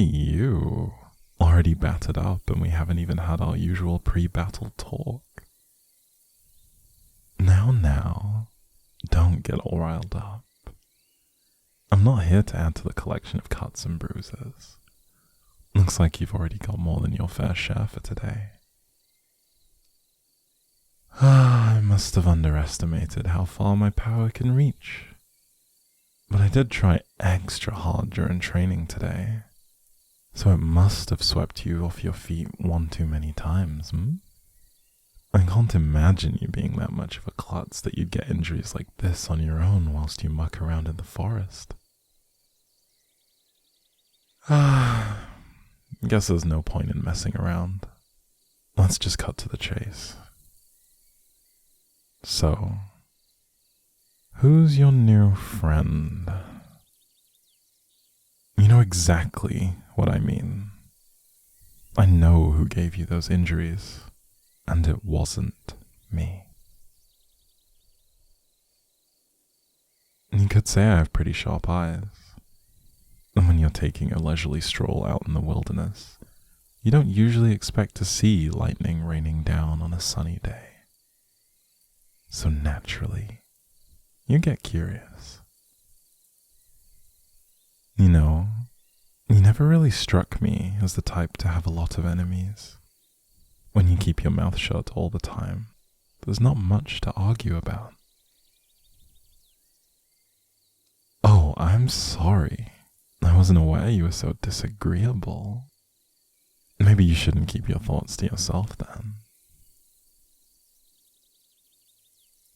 at you. Already battered up and we haven't even had our usual pre-battle talk. Now, don't get all riled up. I'm not here to add to the collection of cuts and bruises. Looks like you've already got more than your fair share for today. I must have underestimated how far my power can reach. But I did try extra hard during training today. So it must have swept you off your feet one too many times, I can't imagine you being that much of a klutz that you'd get injuries like this on your own whilst you muck around in the forest. Guess there's no point in messing around. Let's just cut to the chase. So, who's your new friend? You know exactly what I mean. I know who gave you those injuries, and it wasn't me. You could say I have pretty sharp eyes. And when you're taking a leisurely stroll out in the wilderness, you don't usually expect to see lightning raining down on a sunny day. So naturally, you get curious. You know, you never really struck me as the type to have a lot of enemies. When you keep your mouth shut all the time, there's not much to argue about. Oh, I'm sorry. I wasn't aware you were so disagreeable. Maybe you shouldn't keep your thoughts to yourself then.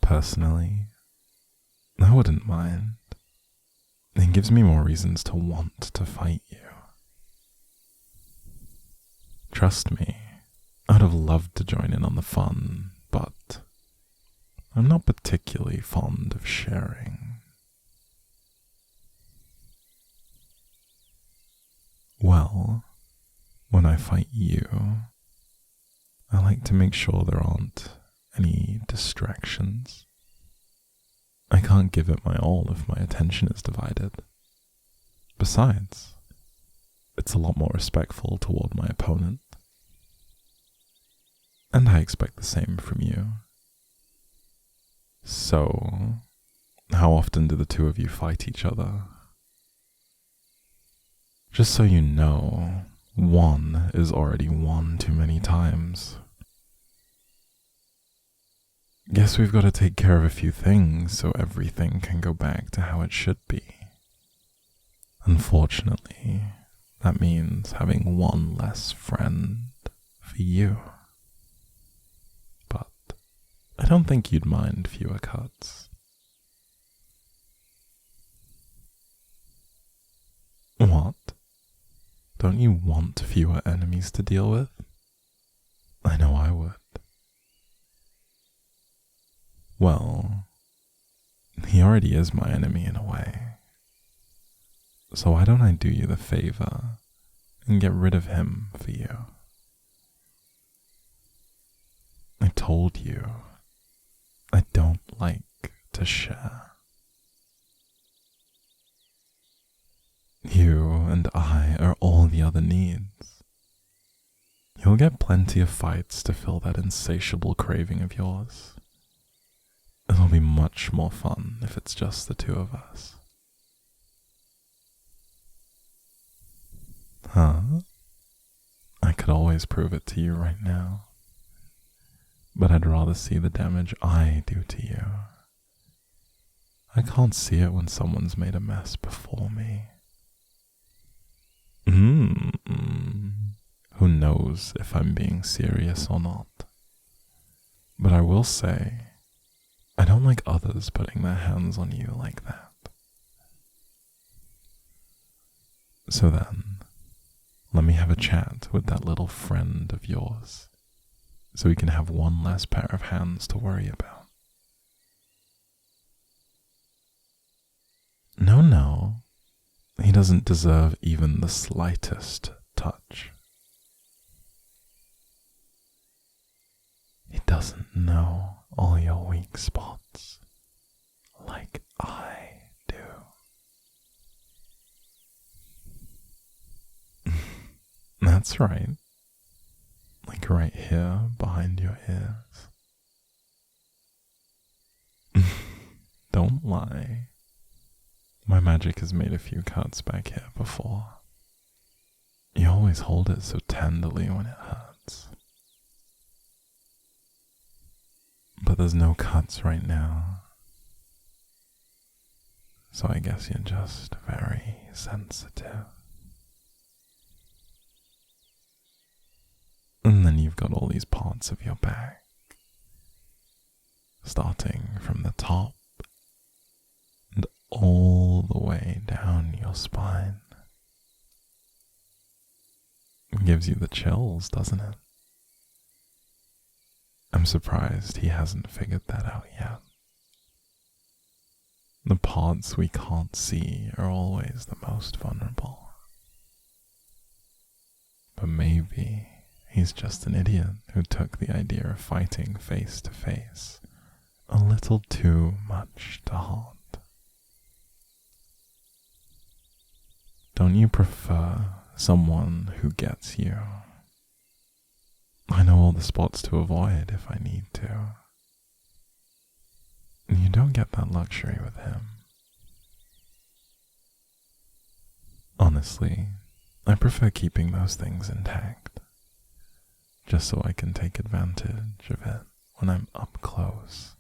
Personally, I wouldn't mind. It gives me more reasons to want to fight you. Trust me, I'd have loved to join in on the fun, but I'm not particularly fond of sharing. Well, when I fight you, I like to make sure there aren't any distractions. I can't give it my all if my attention is divided. Besides, it's a lot more respectful toward my opponent. And I expect the same from you. So, how often do the two of you fight each other? Just so you know, one is already one too many times. Guess we've got to take care of a few things so everything can go back to how it should be. Unfortunately, that means having one less friend for you. But I don't think you'd mind fewer cuts. What? Don't you want fewer enemies to deal with? I know I would. Well, he already is my enemy in a way. So why don't I do you the favor and get rid of him for you? I told you, I don't like to share. You and I are all the other needs. You'll get plenty of fights to fill that insatiable craving of yours. It'll be much more fun if it's just the two of us. Huh? I could always prove it to you right now. But I'd rather see the damage I do to you. I can't see it when someone's made a mess before me. Who knows if I'm being serious or not. But I will say, I don't like others putting their hands on you like that. So then, let me have a chat with that little friend of yours, so we can have one less pair of hands to worry about. No, he doesn't deserve even the slightest touch. He doesn't know all your weak spots like I do. That's right. Like right here behind your ears. Don't lie. My magic has made a few cuts back here before. You always hold it so tenderly when it hurts. But there's no cuts right now. So I guess you're just very sensitive. And then you've got all these parts of your back, starting from the top and all the way down your spine. It gives you the chills, doesn't it? I'm surprised he hasn't figured that out yet. The parts we can't see are always the most vulnerable. But maybe he's just an idiot who took the idea of fighting face to face a little too much to heart. Don't you prefer someone who gets you? I know all the spots to avoid if I need to. You don't get that luxury with him. Honestly, I prefer keeping those things intact, just so I can take advantage of it when I'm up close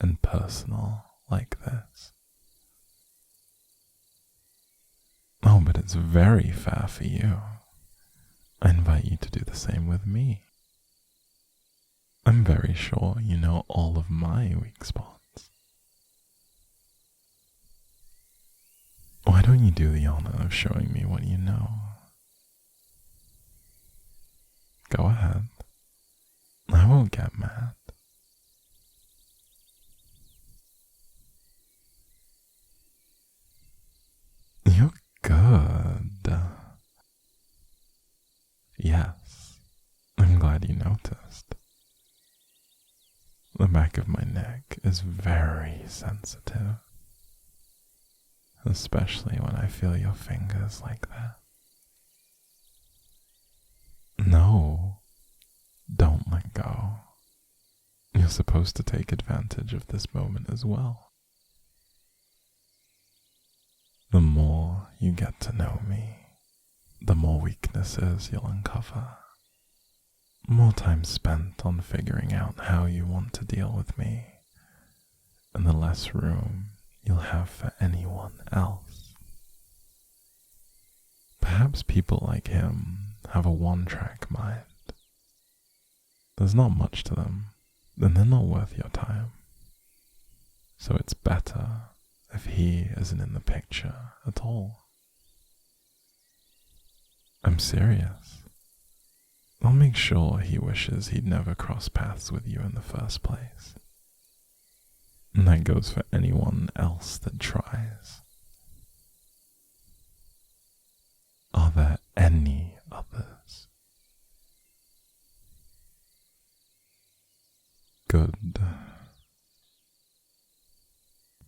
and personal like this. Oh, but it's very fair for you. I invite you to do the same with me. I'm very sure you know all of my weak spots. Why don't you do the honor of showing me what you know? Go ahead. I won't get mad. You're good. Yes, I'm glad you noticed. The back of my neck is very sensitive, especially when I feel your fingers like that. No, don't let go. You're supposed to take advantage of this moment as well. The more you get to know me, the more weaknesses you'll uncover. More time spent on figuring out how you want to deal with me, and the less room you'll have for anyone else. Perhaps people like him have a one-track mind. There's not much to them, then they're not worth your time. So it's better if he isn't in the picture at all. I'm serious. I'll make sure he wishes he'd never crossed paths with you in the first place. And that goes for anyone else that tries. Are there any others? Good.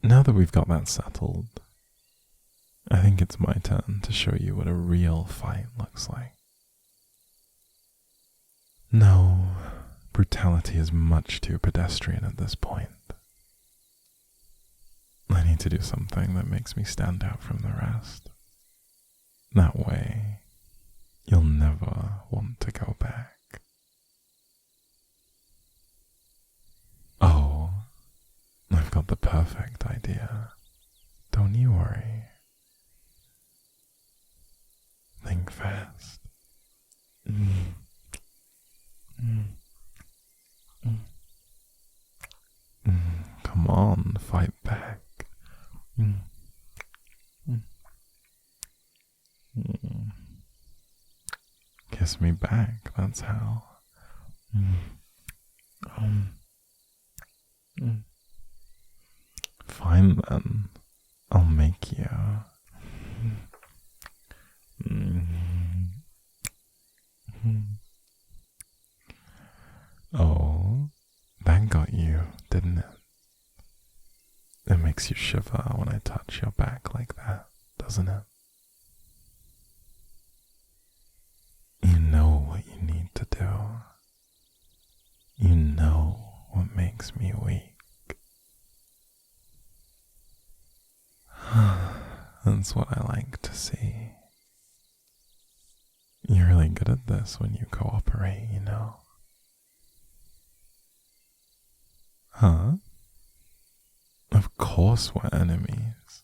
Now that we've got that settled, I think it's my turn to show you what a real fight looks like. No, brutality is much too pedestrian at this point. I need to do something that makes me stand out from the rest. That way, you'll never want to go back. Oh, I've got the perfect idea. Don't you worry. Think fast. Come on, fight back. Kiss me back, that's how. Fine then, I'll make you. Oh, that got you, didn't it? It makes you shiver when I touch your back like that, doesn't it? You You know what makes me weak. That's what I like to see. You're really good at this when you cooperate, you know. Huh? Of course we're enemies.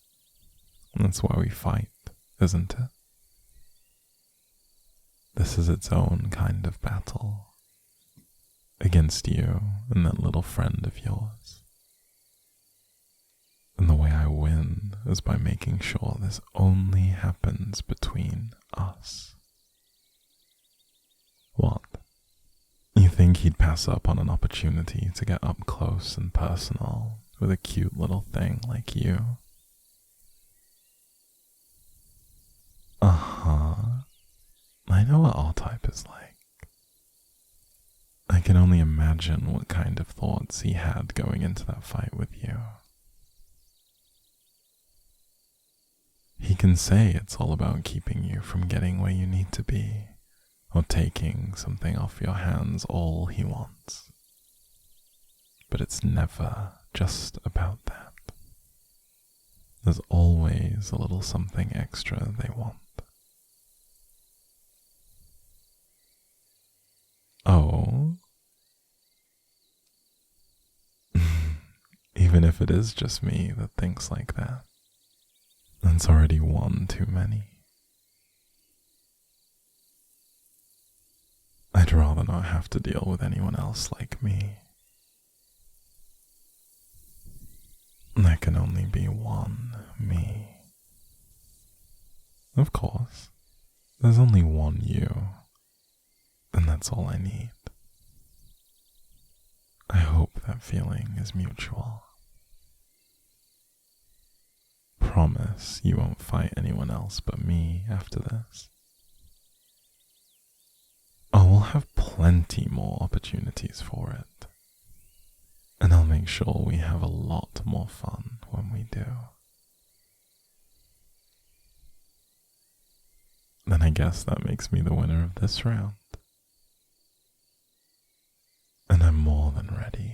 That's why we fight, isn't it? This is its own kind of battle. Against you and that little friend of yours. And the way I win is by making sure this only happens between us. What? You think he'd pass up on an opportunity to get up close and personal with a cute little thing like you? Uh-huh. I know what R-Type is like. I can only imagine what kind of thoughts he had going into that fight with you. He can say it's all about keeping you from getting where you need to be, or taking something off your hands all he wants. But it's never just about that. There's always a little something extra they want. Oh? Even if it is just me that thinks like that, that's already one too many. I'd rather not have to deal with anyone else like me. There can only be one me. Of course, there's only one you, and that's all I need. I hope that feeling is mutual. Promise you won't fight anyone else but me after this. Oh, we'll have plenty more opportunities for it. And I'll make sure we have a lot more fun when we do. Then I guess that makes me the winner of this round. And I'm more than ready.